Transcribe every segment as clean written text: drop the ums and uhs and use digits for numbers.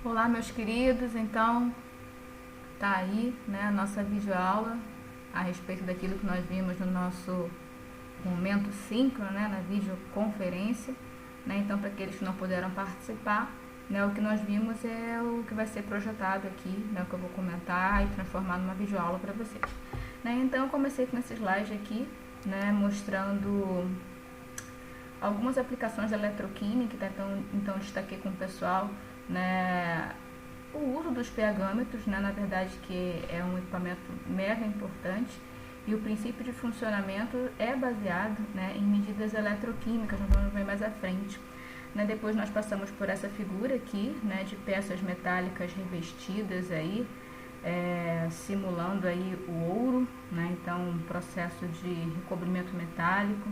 Olá, meus queridos, então tá aí, né, a nossa videoaula a respeito daquilo que nós vimos no nosso momento síncrono, né, na videoconferência, né? Então, para aqueles que não puderam participar, né, o que nós vimos é o que vai ser projetado aqui, né, o que eu vou comentar e transformar numa videoaula para vocês, né? Então, eu comecei com esse slide aqui, né, mostrando algumas aplicações de eletroquímica, então destaquei com o pessoal, né, o uso dos pH-metros, né, na verdade que é um equipamento mega importante, e o princípio de funcionamento é baseado, né, em medidas eletroquímicas, nós vamos ver mais à frente. Né, depois nós passamos por essa figura aqui, né, de peças metálicas revestidas aí, simulando aí o ouro, né, então um processo de recobrimento metálico.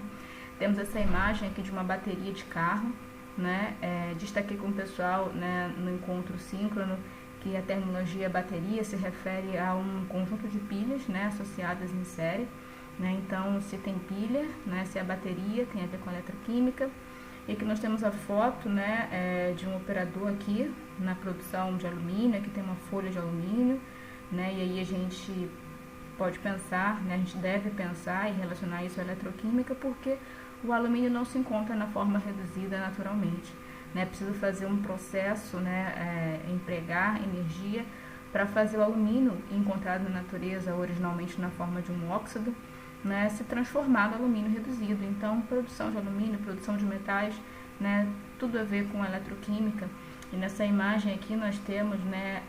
Temos essa imagem aqui de uma bateria de carro, né? Destaquei com o pessoal, né, no encontro síncrono que a terminologia bateria se refere a um conjunto de pilhas, né, associadas em série, né? Então, se tem pilha, né, se é bateria, tem a ver com eletroquímica. E aqui nós temos a foto, né, de um operador aqui na produção de alumínio, aqui tem uma folha de alumínio, né? E aí a gente pode pensar, né, a gente deve pensar e relacionar isso à eletroquímica, porque o alumínio não se encontra na forma reduzida naturalmente, né? É preciso fazer um processo, né, empregar energia para fazer o alumínio encontrado na natureza originalmente na forma de um óxido, né, se transformar no alumínio reduzido. Então, produção de alumínio, produção de metais, né, tudo a ver com a eletroquímica. E nessa imagem aqui nós temos, né,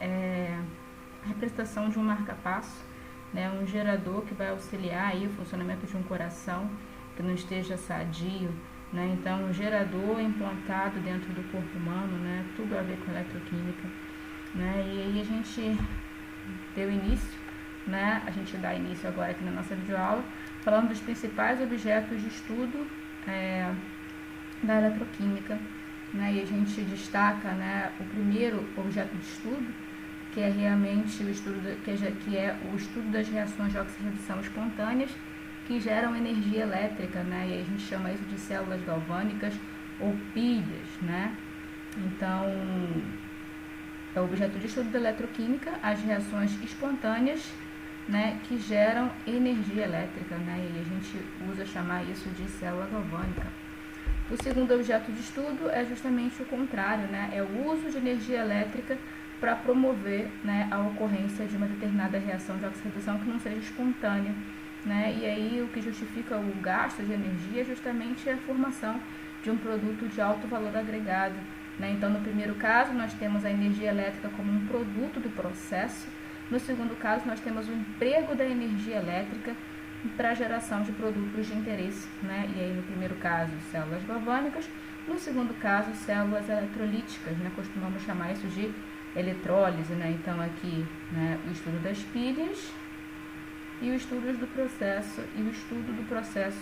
a representação de um marca-passo, né, um gerador que vai auxiliar aí o funcionamento de um coração que não esteja sadio, né? Então, um gerador implantado dentro do corpo humano, né, tudo a ver com eletroquímica, né? E aí a gente deu início, né, a gente dá início agora aqui na nossa videoaula, falando dos principais objetos de estudo da eletroquímica, né? E a gente destaca, né, o primeiro objeto de estudo, que é realmente o estudo o estudo das reações de oxirredução espontâneas que geram energia elétrica, né? E a gente chama isso de células galvânicas ou pilhas, né? Então, é o objeto de estudo da eletroquímica, as reações espontâneas, né, que geram energia elétrica, né? E a gente usa chamar isso de célula galvânica. O segundo objeto de estudo é justamente o contrário, né? É o uso de energia elétrica para promover, né, a ocorrência de uma determinada reação de oxirredução que não seja espontânea, né? E aí o que justifica o gasto de energia é justamente a formação de um produto de alto valor agregado, né? Então, no primeiro caso, nós temos a energia elétrica como um produto do processo. No segundo caso, nós temos o emprego da energia elétrica para a geração de produtos de interesse, né? E aí, no primeiro caso, células galvânicas. No segundo caso, células eletrolíticas, né? Costumamos chamar isso de eletrólise, né? Então, aqui, né, o estudo das pilhas e o estudo do processo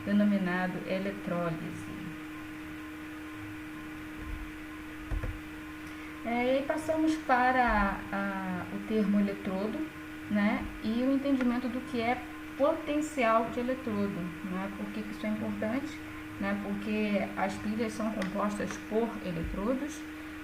denominado eletrólise. E passamos para o termo eletrodo, né, e o entendimento do que é potencial de eletrodo, né? Por que isso é importante? Né? Porque as pilhas são compostas por eletrodos,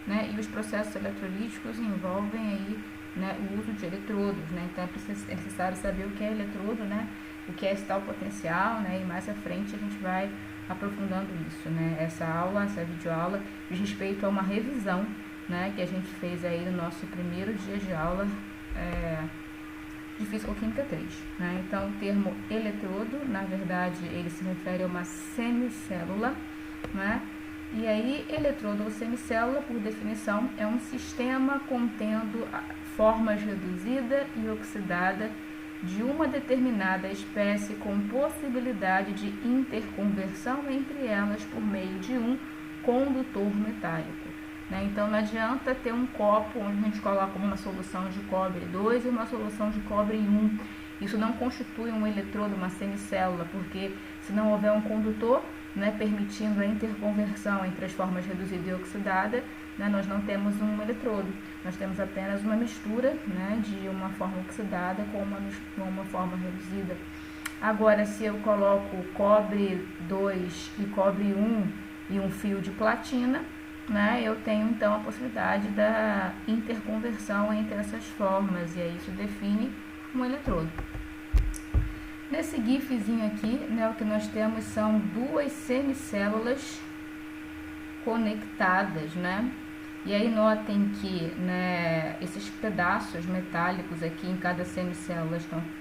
né, e os processos eletrolíticos envolvem aí, né, o uso de eletrodos, né? Então é necessário saber o que é eletrodo, né, o que é esse tal potencial, né, e mais à frente a gente vai aprofundando isso, né? Essa videoaula diz respeito a uma revisão, né, que a gente fez aí no nosso primeiro dia de aula de Físico-Química 3, né? Então o termo eletrodo, na verdade, ele se refere a uma semicélula, né? E aí, eletrodo ou semicélula, por definição, é um sistema contendo formas reduzida e oxidada de uma determinada espécie com possibilidade de interconversão entre elas por meio de um condutor metálico, né? Então, não adianta ter um copo onde a gente coloca uma solução de cobre 2 e uma solução de cobre 1. Isso não constitui um eletrodo, uma semicélula, porque se não houver um condutor, né, permitindo a interconversão entre as formas reduzida e oxidada, né, nós não temos um eletrodo, nós temos apenas uma mistura, né, de uma forma oxidada com uma forma reduzida. Agora, se eu coloco cobre 2 e cobre 1 e um fio de platina, né, eu tenho então a possibilidade da interconversão entre essas formas, e aí isso define um eletrodo. Nesse gifzinho aqui, né, o que nós temos são duas semicélulas conectadas, né? E aí notem que, né, esses pedaços metálicos aqui em cada semicélula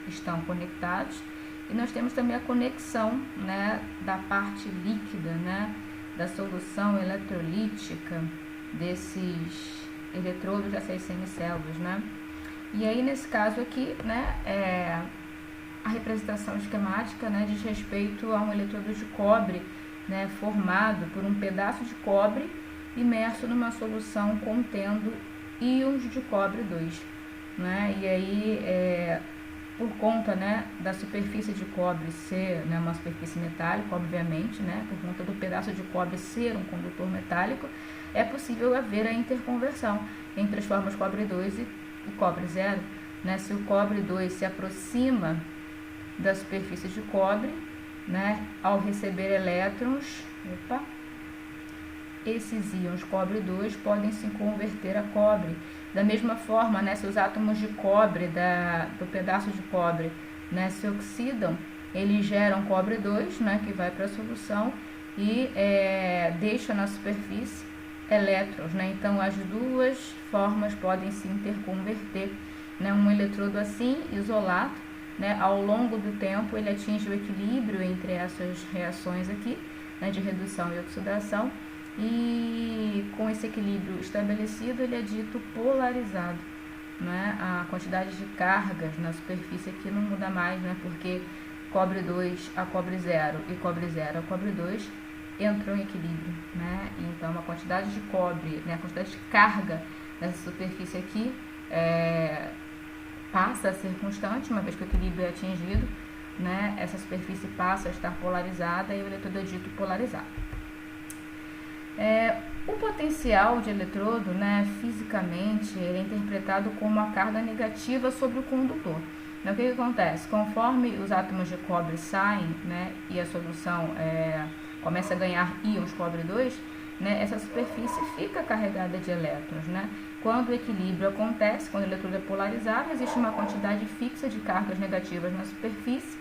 estão conectados, e nós temos também a conexão, né, da parte líquida, né, da solução eletrolítica desses eletrodos dessas semicélulas, né? E aí nesse caso aqui, né, a representação esquemática, né, diz respeito a um eletrodo de cobre, né, formado por um pedaço de cobre imerso numa solução contendo íons de cobre 2, né? E aí, por conta, né, da superfície de cobre ser, né, uma superfície metálica, obviamente, né, por conta do pedaço de cobre ser um condutor metálico, é possível haver a interconversão entre as formas cobre 2 e cobre 0, né? Se o cobre 2 se aproxima da superfície de cobre, né, ao receber elétrons, esses íons cobre 2 podem se converter a cobre. Da mesma forma, né, se os átomos de cobre do pedaço de cobre, né, se oxidam, eles geram cobre 2, né, que vai para a solução e deixa na superfície elétrons, né? Então as duas formas podem se interconverter, né? Um eletrodo assim, isolado, né, ao longo do tempo ele atinge o equilíbrio entre essas reações aqui, né, de redução e oxidação, e com esse equilíbrio estabelecido ele é dito polarizado, né? A quantidade de cargas na superfície aqui não muda mais, né, porque cobre 2 a cobre 0 e cobre 0 a cobre 2 entram em equilíbrio, né? Então a quantidade de cobre, né, a quantidade de carga nessa superfície aqui passa a ser constante, uma vez que o equilíbrio é atingido, né? Essa superfície passa a estar polarizada e o eletrodo é dito polarizado. O potencial de eletrodo, né, fisicamente, ele é interpretado como a carga negativa sobre o condutor. Então, o que acontece? Conforme os átomos de cobre saem, né, e a solução começa a ganhar íons cobre 2, né, essa superfície fica carregada de elétrons, né? Quando o equilíbrio acontece, quando o eletrodo é polarizado, existe uma quantidade fixa de cargas negativas na superfície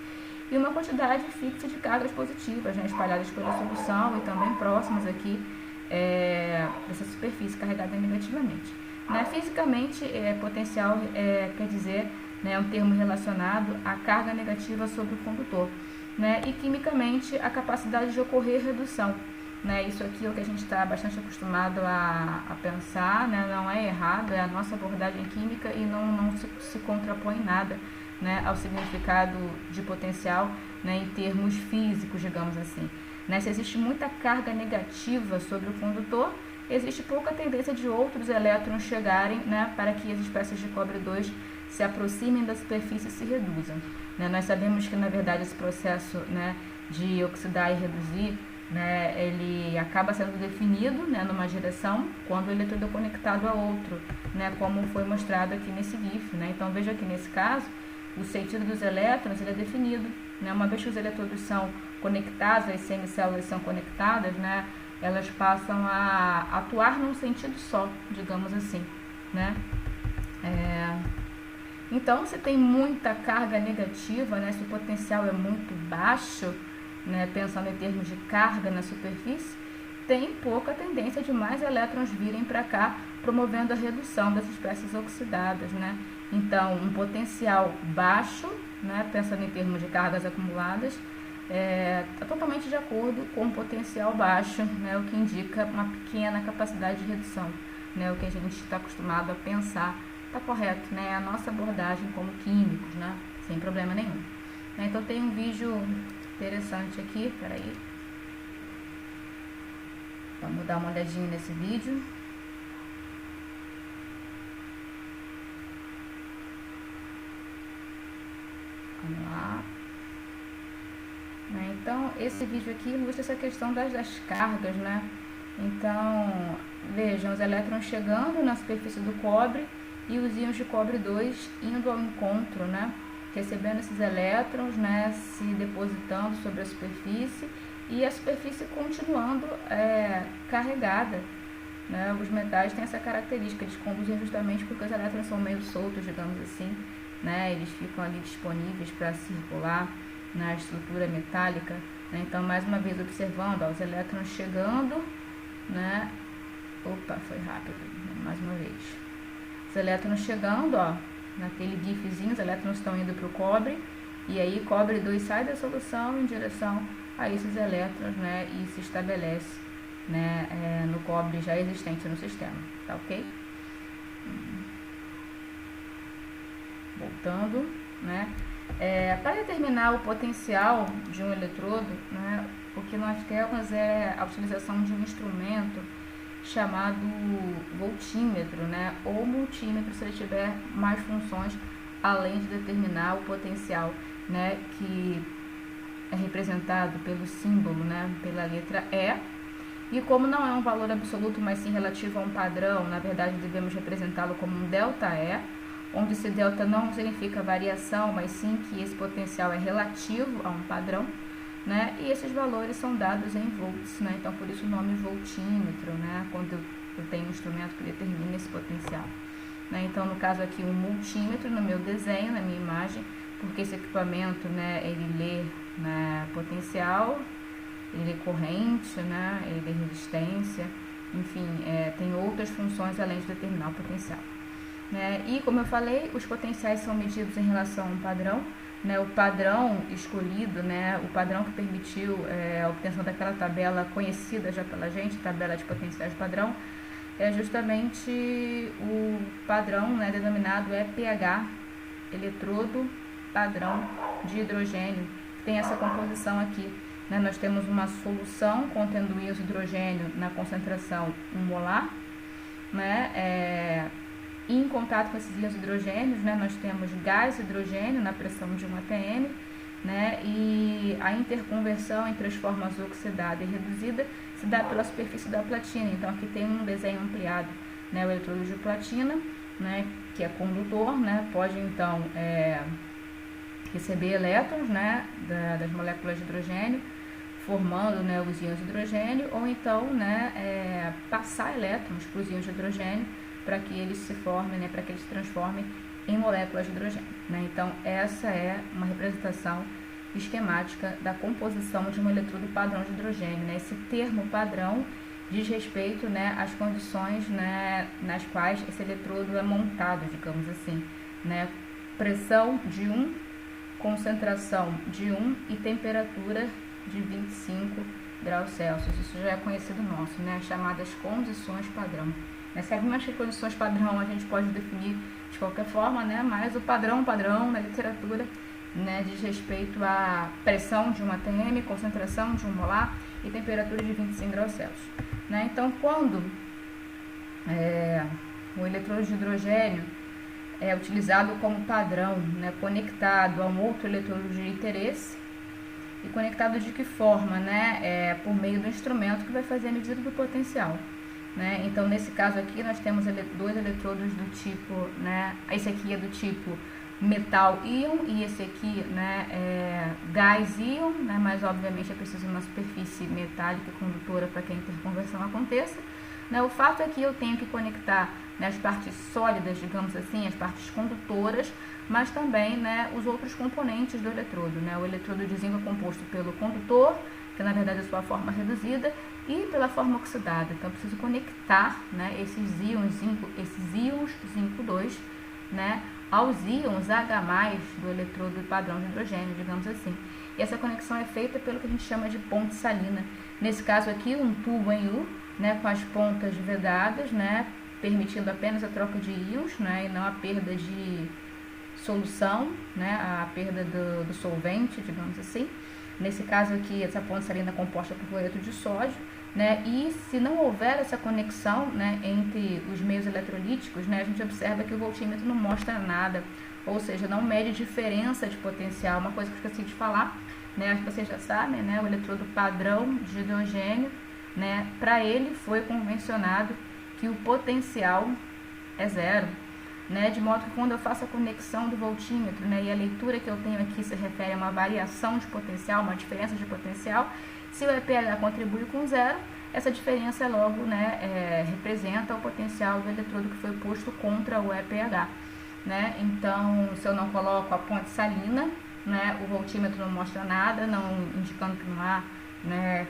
e uma quantidade fixa de cargas positivas, né, espalhadas pela solução e também próximas aqui dessa superfície carregada negativamente. Né? Fisicamente, potencial quer dizer, né, um termo relacionado à carga negativa sobre o condutor, né? E quimicamente a capacidade de ocorrer redução. Né? Isso aqui é o que a gente está bastante acostumado a pensar, né? Não é errado, é a nossa abordagem química e não se contrapõe nada, né, ao significado de potencial, né, em termos físicos, digamos assim. Né? Se existe muita carga negativa sobre o condutor, existe pouca tendência de outros elétrons chegarem, né, para que as espécies de cobre 2 se aproximem da superfície e se reduzam. Né? Nós sabemos que, na verdade, esse processo, né, de oxidar e reduzir, né, ele acaba sendo definido, né, numa direção quando o eletrodo é conectado a outro, né, como foi mostrado aqui nesse GIF. Né? Então, veja que nesse caso, o sentido dos elétrons ele é definido. Né? Uma vez que os eletrodos são conectados, as semicélulas são conectadas, né, elas passam a atuar num sentido só, digamos assim. Né? Então, se tem muita carga negativa, né, se o potencial é muito baixo, né, pensando em termos de carga na superfície, tem pouca tendência de mais elétrons virem para cá, promovendo a redução das espécies oxidadas. Né? Então, um potencial baixo, né, pensando em termos de cargas acumuladas, está totalmente de acordo com um potencial baixo, né, o que indica uma pequena capacidade de redução. Né, o que a gente está acostumado a pensar está correto, né, a nossa abordagem como químicos, né, sem problema nenhum. Então, tem um vídeo interessante aqui, peraí. Vamos dar uma olhadinha nesse vídeo. Vamos lá. Então, esse vídeo aqui ilustra essa questão das cargas, né? Então, vejam, os elétrons chegando na superfície do cobre e os íons de cobre 2 indo ao encontro, né? Recebendo esses elétrons, né, se depositando sobre a superfície e a superfície continuando carregada, né, os metais têm essa característica, eles conduzem justamente porque os elétrons são meio soltos, digamos assim, né, eles ficam ali disponíveis para circular na estrutura metálica, né. Então, mais uma vez, observando, ó, os elétrons chegando, né, opa, foi rápido, mais uma vez, os elétrons chegando, ó, naquele gifzinho, os elétrons estão indo para o cobre, e aí cobre 2 sai da solução em direção a esses elétrons, né, e se estabelece, né, no cobre já existente no sistema, tá ok? Voltando, né, para determinar o potencial de um eletrodo, né, o que nós temos é a utilização de um instrumento chamado voltímetro, né, ou multímetro, se ele tiver mais funções além de determinar o potencial, né, que é representado pelo símbolo, né, pela letra E. E como não é um valor absoluto, mas sim relativo a um padrão, na verdade devemos representá-lo como um ΔE, onde esse delta não significa variação, mas sim que esse potencial é relativo a um padrão, né? E esses valores são dados em volts, né? Então por isso o nome voltímetro, né? Quando eu tenho um instrumento que determina esse potencial, né? Então no caso aqui um multímetro no meu desenho, na minha imagem, porque esse equipamento, né, ele lê, né, potencial, ele lê corrente, né, ele lê resistência, enfim, tem outras funções além de determinar o potencial, né? E como eu falei, os potenciais são medidos em relação a um padrão, né? O padrão escolhido, né, o padrão que permitiu a obtenção daquela tabela conhecida já pela gente, tabela de potenciais padrão, é justamente o padrão, né, denominado EPH, eletrodo padrão de hidrogênio, que tem essa composição aqui, né? Nós temos uma solução contendo íons de hidrogênio na concentração 1 molar, né? E em contato com esses íons hidrogênios, né, nós temos gás hidrogênio na pressão de 1 atm, né, e a interconversão entre as formas oxidada e reduzida se dá pela superfície da platina. Então aqui tem um desenho ampliado, né, o eletrodo de platina, né, que é condutor, né, pode então receber elétrons, né, das moléculas de hidrogênio, formando, né, os íons de hidrogênio, ou então, né, passar elétrons para os íons de hidrogênio para que eles se formem, né, para que eles se transformem em moléculas de hidrogênio, né? Então essa é uma representação esquemática da composição de um eletrodo padrão de hidrogênio, né? Esse termo padrão diz respeito, né, às condições, né, nas quais esse eletrodo é montado, digamos assim, né? Pressão de 1, concentração de 1 e temperatura de 25 graus Celsius. Isso já é conhecido nosso, né? As chamadas condições padrão. Sabemos que condições padrão a gente pode definir de qualquer forma, né? Mas o padrão na literatura, né, diz respeito à pressão de 1 atm, concentração de 1 molar e temperatura de 25 graus Celsius, né? Então, quando o eletrodo de hidrogênio é utilizado como padrão, né, conectado a um outro eletrodo de interesse, e conectado de que forma, né? Por meio do instrumento que vai fazer a medida do potencial, né? Então nesse caso aqui nós temos dois eletrodos do tipo, né, esse aqui é do tipo metal íon e esse aqui, né, é gás íon, né, mas obviamente é preciso uma superfície metálica e condutora para que a interconversão aconteça, né? O fato é que eu tenho que conectar, né, as partes sólidas, digamos assim, as partes condutoras, mas também, né, os outros componentes do eletrodo, né? O eletrodo de zinco é composto pelo condutor, que na verdade é a sua forma reduzida, e pela forma oxidada. Então eu preciso conectar, né, esses íons zinco 2, né, aos íons H+ do eletrodo padrão de hidrogênio, digamos assim. E essa conexão é feita pelo que a gente chama de ponte salina. Nesse caso aqui, um tubo em U, né, com as pontas vedadas, né, permitindo apenas a troca de íons, né, e não a perda de solução, né, a perda do solvente, digamos assim. Nesse caso aqui, essa ponte salina é composta por cloreto de sódio, né, e se não houver essa conexão, né, entre os meios eletrolíticos, né, a gente observa que o voltímetro não mostra nada, ou seja, não mede diferença de potencial. Uma coisa que eu esqueci de falar, né, acho que vocês já sabem, né, o eletrodo padrão de hidrogênio, né, para ele foi convencionado que o potencial é 0. Né, de modo que quando eu faço a conexão do voltímetro, né, e a leitura que eu tenho aqui se refere a uma variação de potencial, uma diferença de potencial, se o EPH contribui com 0, essa diferença logo, né, representa o potencial do eletrodo que foi posto contra o EPH, né? Então, se eu não coloco a ponte salina, né, o voltímetro não mostra nada, não indicando que não há, né,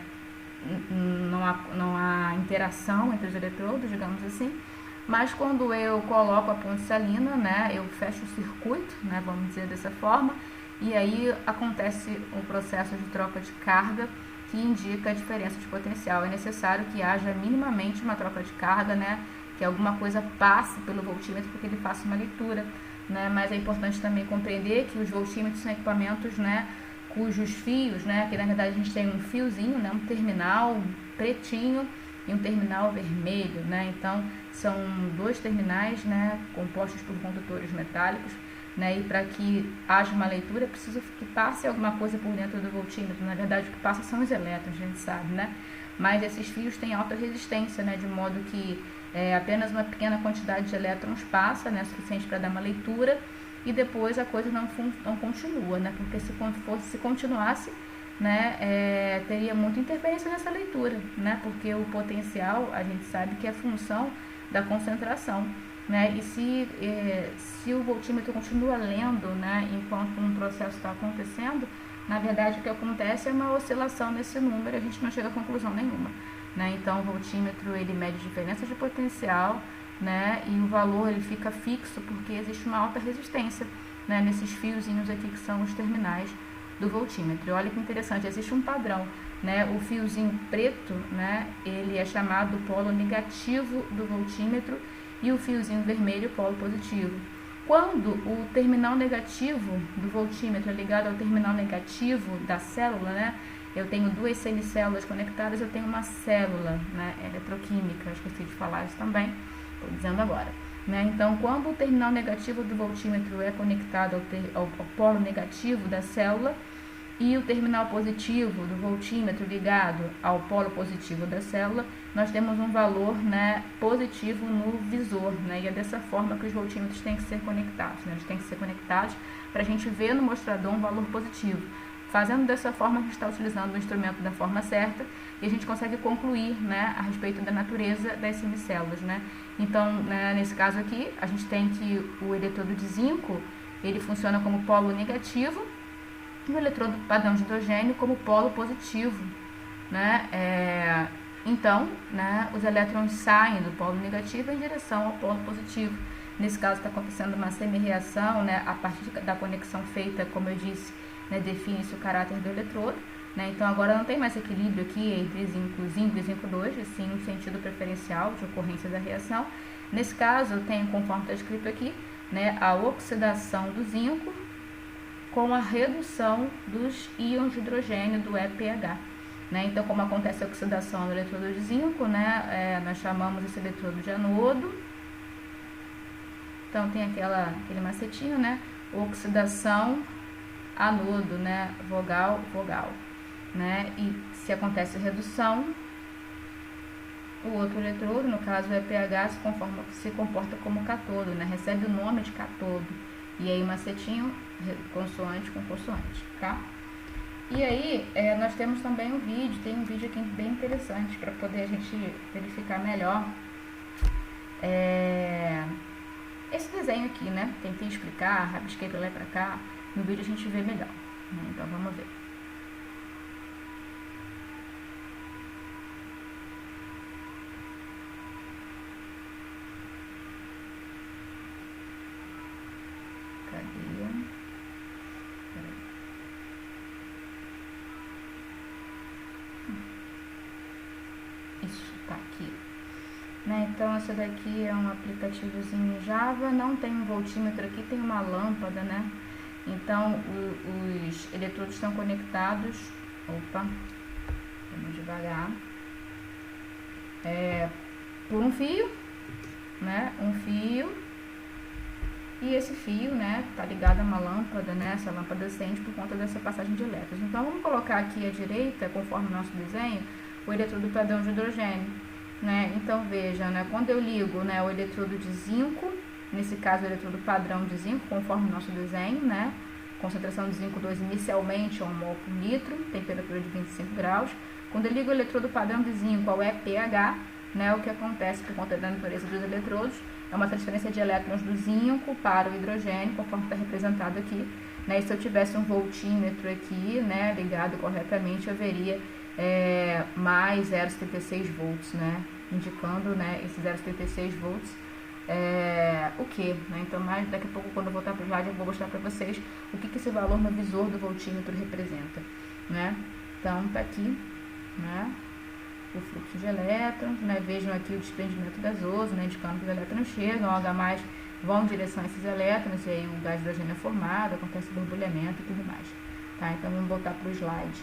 não há interação entre os eletrodos, digamos assim. Mas quando eu coloco a ponte salina, né, eu fecho o circuito, né, vamos dizer dessa forma, e aí acontece um processo de troca de carga que indica a diferença de potencial. É necessário que haja minimamente uma troca de carga, né, que alguma coisa passe pelo voltímetro para que ele faça uma leitura, né, mas é importante também compreender que os voltímetros são equipamentos, né, cujos fios, né, que na verdade a gente tem um fiozinho, né, um terminal pretinho e um terminal vermelho, né, então são dois terminais, né, compostos por condutores metálicos, né, e para que haja uma leitura é preciso que passe alguma coisa por dentro do voltímetro. Na verdade o que passa são os elétrons, a gente sabe, né, mas esses fios têm alta resistência, né, de modo que apenas uma pequena quantidade de elétrons passa, né, suficiente para dar uma leitura, e depois a coisa não continua, né, porque se continuasse, né, teria muita interferência nessa leitura, né, porque o potencial a gente sabe que é função da concentração, né, e se o voltímetro continua lendo, né, enquanto um processo está acontecendo, na verdade o que acontece é uma oscilação nesse número, a gente não chega a conclusão nenhuma, né, então o voltímetro ele mede diferença de potencial, né, e o valor ele fica fixo porque existe uma alta resistência, né, nesses fiozinhos aqui que são os terminais do voltímetro. E olha que interessante, existe um padrão, né, o fiozinho preto, né, ele é chamado polo negativo do voltímetro e o fiozinho vermelho polo positivo. Quando o terminal negativo do voltímetro é ligado ao terminal negativo da célula, né, eu tenho duas semicélulas conectadas, eu tenho uma célula, né, eletroquímica, esqueci de falar isso também, estou dizendo agora, né? Então, quando o terminal negativo do voltímetro é conectado ao polo negativo da célula e o terminal positivo do voltímetro ligado ao polo positivo da célula, nós temos um valor, né, positivo no visor, né? E é dessa forma que os voltímetros têm que ser conectados, né? Eles têm que ser conectados para a gente ver no mostrador um valor positivo. Fazendo dessa forma, a gente está utilizando o instrumento da forma certa e a gente consegue concluir, né, a respeito da natureza das semicélulas, né? Então, né, nesse caso aqui, a gente tem que o eletrodo de zinco, ele funciona como polo negativo e o eletrodo padrão de hidrogênio como polo positivo, né? Então, né, os elétrons saem do polo negativo em direção ao polo positivo. Nesse caso está acontecendo uma semi-reação, né, a partir da conexão feita, como eu disse, né, define-se o caráter do eletrodo, né, então agora não tem mais equilíbrio aqui entre zinco e zinco 2, e sim um sentido preferencial de ocorrência da reação. Nesse caso, eu tenho, conforme está escrito aqui, né, a oxidação do zinco com a redução dos íons de hidrogênio do EPH. Né, então, como acontece a oxidação do eletrodo de zinco, né, nós chamamos esse eletrodo de anodo. Então, tem aquele macetinho, né, oxidação anodo, né, vogal, né, e se acontece redução, o outro eletrodo, no caso o EPH, se comporta como catodo, né, recebe o nome de catodo, e aí macetinho, consoante com consoante, tá? E aí, nós temos também um vídeo, tem um vídeo aqui bem interessante para poder a gente verificar melhor esse desenho aqui, né, tentei explicar, rabisquei pra lá e pra cá. No vídeo a gente vê melhor, né? Então vamos ver. Cadê? Isso, tá aqui. Né? Então essa daqui é um aplicativozinho em Java, não tem um voltímetro aqui, tem uma lâmpada, né? Então, os eletrodos estão conectados, vamos devagar, por um fio, né, e esse fio, né, tá ligado a uma lâmpada, né, essa lâmpada acende por conta dessa passagem de elétrons. Então, vamos colocar aqui à direita, conforme o nosso desenho, o eletrodo padrão de hidrogênio, né, então veja, né, quando eu ligo, né, o eletrodo de zinco, nesse caso, o eletrodo padrão de zinco, conforme o nosso desenho, concentração de zinco 2 inicialmente 1 mol por litro, temperatura de 25 graus. Quando eu ligo o eletrodo padrão de zinco ao EPH, né, o que acontece por conta da natureza dos eletrodos é uma transferência de elétrons do zinco para o hidrogênio, conforme está representado aqui. Né, e se eu tivesse um voltímetro aqui, né, ligado corretamente, eu veria mais 0,76 volts, né, indicando, né, esse 0,76 volts. O que, né? Então, daqui a pouco, quando eu voltar para o slide, eu vou mostrar para vocês o que esse valor no visor do voltímetro representa, né? Então, tá aqui, né, o fluxo de elétrons, né? Vejam aqui o desprendimento gasoso, né, indicando que os elétrons chegam, o H+, vão em direção a esses elétrons, e aí o gás hidrogênio é formado, acontece borbulhamento e tudo mais, tá? Então, vamos voltar para o slide.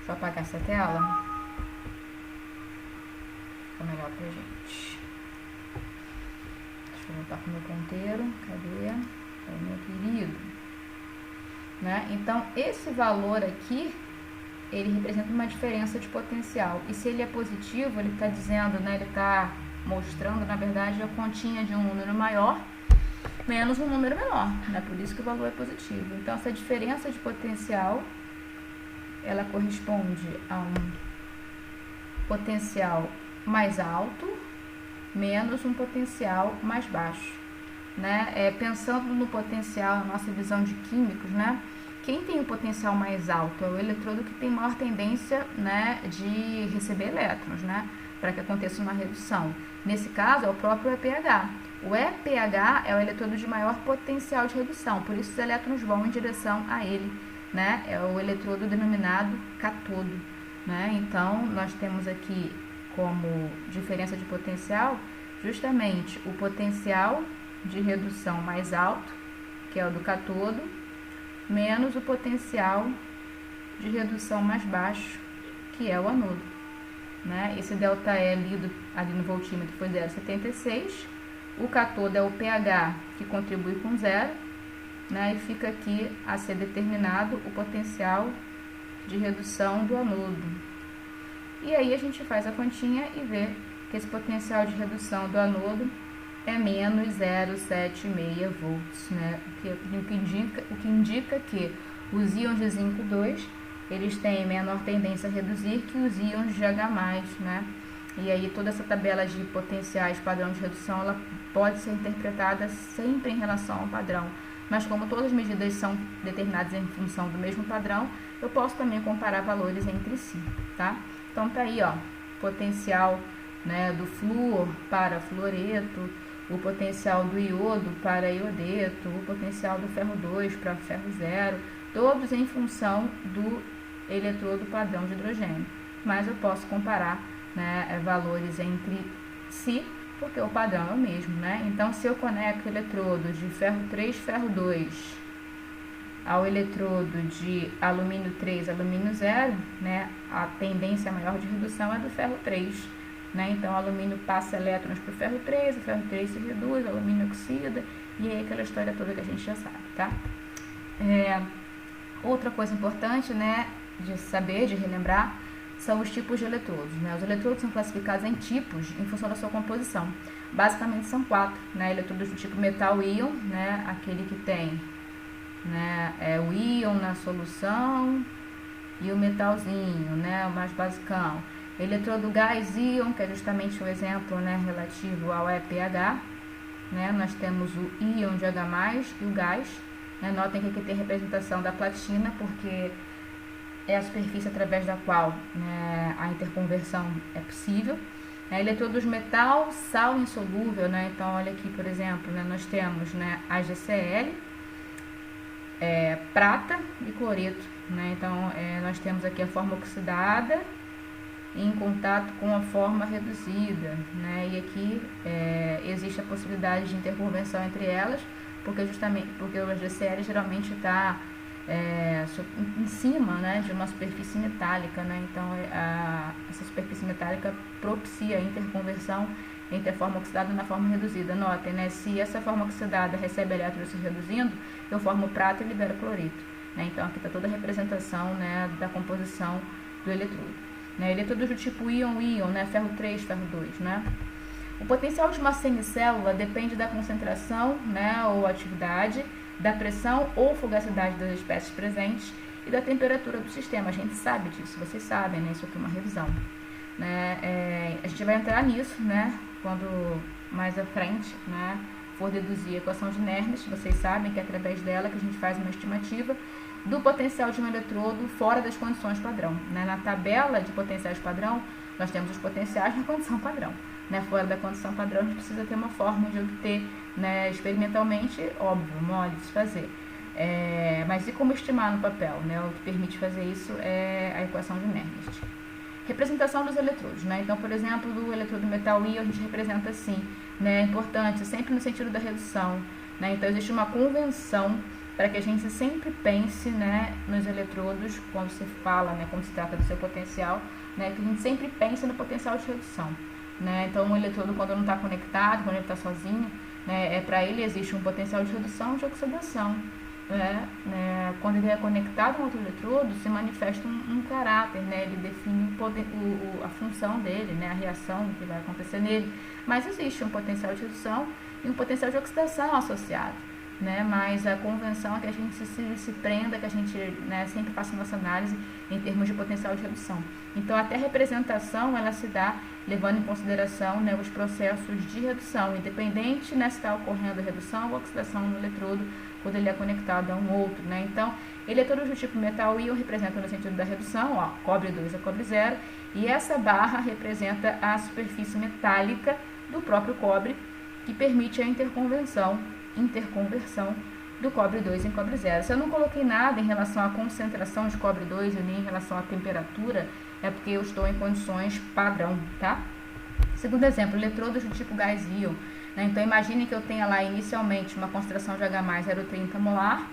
Deixa eu apagar essa tela. Fica melhor pra gente. Deixa eu voltar pro meu ponteiro. Cadê? Meu querido. Né? Então, esse valor aqui, ele representa uma diferença de potencial. E se ele é positivo, ele está dizendo, né? Ele está mostrando, na verdade, a continha de um número maior menos um número menor. Né? Por isso que o valor é positivo. Então, essa diferença de potencial, ela corresponde a um potencial mais alto menos um potencial mais baixo, né? Pensando no potencial, na nossa visão de químicos, né? Quem tem o potencial mais alto é o eletrodo que tem maior tendência, né, de receber elétrons, né, para que aconteça uma redução. Nesse caso, é o próprio EPH. O EPH é o eletrodo de maior potencial de redução, por isso os elétrons vão em direção a ele. Né, é o eletrodo denominado catodo, né? Então, nós temos aqui como diferença de potencial justamente o potencial de redução mais alto, que é o do catodo, menos o potencial de redução mais baixo, que é o anodo. Né? Esse ΔE lido ali no voltímetro foi 0,76, o catodo é o pH, que contribui com 0, né, e fica aqui a ser determinado o potencial de redução do anodo. E aí a gente faz a continha e vê que esse potencial de redução do anodo é menos 0,76 volts, né, o que indica que os íons de zinco 2, eles têm menor tendência a reduzir que os íons de H+, né? E aí toda essa tabela de potenciais padrão de redução, ela pode ser interpretada sempre em relação ao padrão. Mas como todas as medidas são determinadas em função do mesmo padrão, eu posso também comparar valores entre si, tá? Então tá aí, ó, potencial, né, do flúor para fluoreto, o potencial do iodo para iodeto, o potencial do ferro 2 para ferro 0, todos em função do eletrodo padrão de hidrogênio. Mas eu posso comparar, né, valores entre si, porque o padrão é o mesmo, né? Então, se eu conecto eletrodos de ferro 3, ferro 2 ao eletrodo de alumínio 3, alumínio 0, né, a tendência maior de redução é do ferro 3, né? Então, o alumínio passa elétrons para o ferro 3 se reduz, o alumínio oxida, e aí aquela história toda que a gente já sabe, tá? Outra coisa importante, né, de saber, de relembrar, são os tipos de eletrodos, né? Os eletrodos são classificados em tipos em função da sua composição. Basicamente são 4, né? Eletrodos do tipo metal-íon, né? Aquele que tem, né, o íon na solução e o metalzinho, né, o mais basicão. Eletrodo gás-íon, que é justamente o exemplo, né, relativo ao EPH, né? Nós temos o íon de H+, e o gás, né? Notem que aqui tem representação da platina, porque é a superfície através da qual, né, a interconversão é possível. Eletrodos metal, sal insolúvel, né? Então, olha aqui, por exemplo, né, nós temos, né, AgCl, prata e cloreto, né? Então, nós temos aqui a forma oxidada em contato com a forma reduzida, né? E aqui existe a possibilidade de interconversão entre elas, porque o AgCl geralmente está em cima, né, de uma superfície metálica, né? Então essa superfície metálica propicia a interconversão entre a forma oxidada na forma reduzida. Notem, né, se essa forma oxidada recebe elétrons se reduzindo, eu formo prata e libero cloreto, né? Então aqui está toda a representação, né, da composição do eletrodo, né? Eletrodos do tipo íon-íon, né, ferro 3, ferro 2, né? O potencial de uma semicélula depende da concentração, né, ou atividade, da pressão ou fugacidade das espécies presentes e da temperatura do sistema. A gente sabe disso, vocês sabem, né? Isso aqui é uma revisão. Né? A gente vai entrar nisso, né, quando mais à frente, né, for deduzir a equação de Nernst. Vocês sabem que é através dela que a gente faz uma estimativa do potencial de um eletrodo fora das condições padrão. Né? Na tabela de potenciais padrão, nós temos os potenciais na condição padrão. Né? Fora da condição padrão, a gente precisa ter uma forma de obter, né, experimentalmente, óbvio, mole de se fazer. Mas e como estimar no papel? Né? O que permite fazer isso é a equação de Nernst. Representação dos eletrodos, né? Então, por exemplo, do eletrodo metal íon, a gente representa assim, né? É importante, sempre no sentido da redução, né? Então, existe uma convenção para que a gente sempre pense, né, nos eletrodos, quando se fala, né, quando se trata do seu potencial, né, que a gente sempre pense no potencial de redução, né? Então, um eletrodo, quando não está conectado, quando ele está sozinho, né, para ele existe um potencial de redução de oxidação. Quando ele é conectado a um outro eletrodo, se manifesta um caráter, né? Ele define a função dele, né? A reação que vai acontecer nele. Mas existe um potencial de redução e um potencial de oxidação associado, né? Mas a convenção é que a gente se prenda, que a gente, né, sempre faça nossa análise em termos de potencial de redução. Então, até a representação ela se dá levando em consideração, né, os processos de redução, independente, né, se está ocorrendo redução ou oxidação no eletrodo quando ele é conectado a um outro, né? Então, eletrodos do tipo metal íon representam no sentido da redução, ó, cobre 2 a cobre 0, e essa barra representa a superfície metálica do próprio cobre, que permite a interconversão do cobre 2 em cobre 0. Se eu não coloquei nada em relação à concentração de cobre 2 e nem em relação à temperatura, é porque eu estou em condições padrão, tá? Segundo exemplo, eletrodos do tipo gás íon. Então, imagine que eu tenha lá inicialmente uma concentração de H+, 0,30 molar,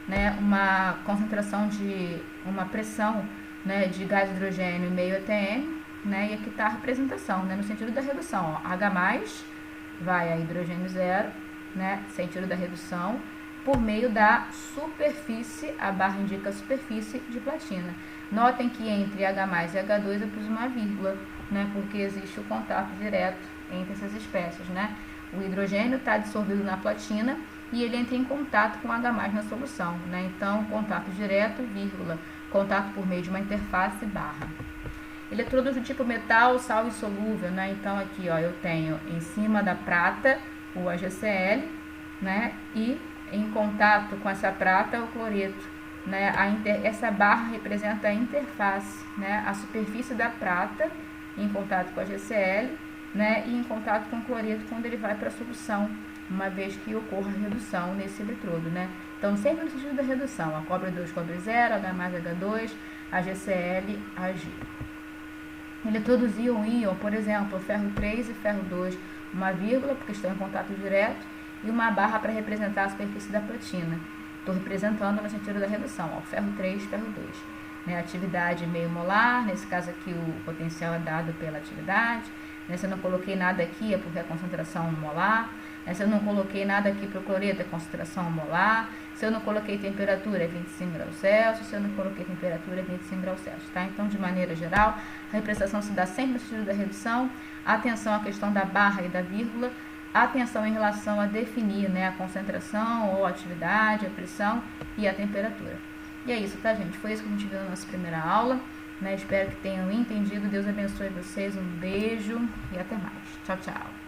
né, uma concentração de uma pressão, né, de gás hidrogênio meio atm, né, e aqui está a representação, né, no sentido da redução. Ó, H+ vai a hidrogênio zero, né, sentido da redução, por meio da superfície, a barra indica a superfície de platina. Notem que entre H+ e H2 eu pus uma vírgula, né, porque existe o contato direto entre essas espécies, né? O hidrogênio está dissolvido na platina e ele entra em contato com H+ na solução, né? Então, contato direto, vírgula, contato por meio de uma interface, barra. Eletrodos do tipo metal, sal insolúvel, né? Então, aqui, ó, eu tenho em cima da prata o HCl, né? E em contato com essa prata o cloreto, né? Essa barra representa a interface, né? A superfície da prata em contato com a HCl, né, e em contato com o cloreto quando ele vai para a solução, uma vez que ocorra a redução nesse eletrodo, né? Então, sempre no sentido da redução, a cobre 2, cobre 0, H+, H2, HCl, Ag. Eletrodos íon, por exemplo, ferro 3 e ferro 2, uma vírgula, porque estão em contato direto, e uma barra para representar a superfície da platina. Estou representando no sentido da redução, ó, ferro 3, ferro 2. Né, atividade meio molar, nesse caso aqui o potencial é dado pela atividade. Se eu não coloquei nada aqui é porque é concentração molar. Se eu não coloquei nada aqui para o cloreto é concentração molar. Se eu não coloquei temperatura é 25 graus Celsius. Se eu não coloquei temperatura é 25 graus Celsius. Tá? Então, de maneira geral, a representação se dá sempre no sentido da redução. Atenção à questão da barra e da vírgula. Atenção em relação a definir, né, a concentração ou a atividade, a pressão e a temperatura. E é isso, tá, gente? Foi isso que a gente viu na nossa primeira aula. Espero que tenham entendido. Deus abençoe vocês. Um beijo e até mais. Tchau, tchau.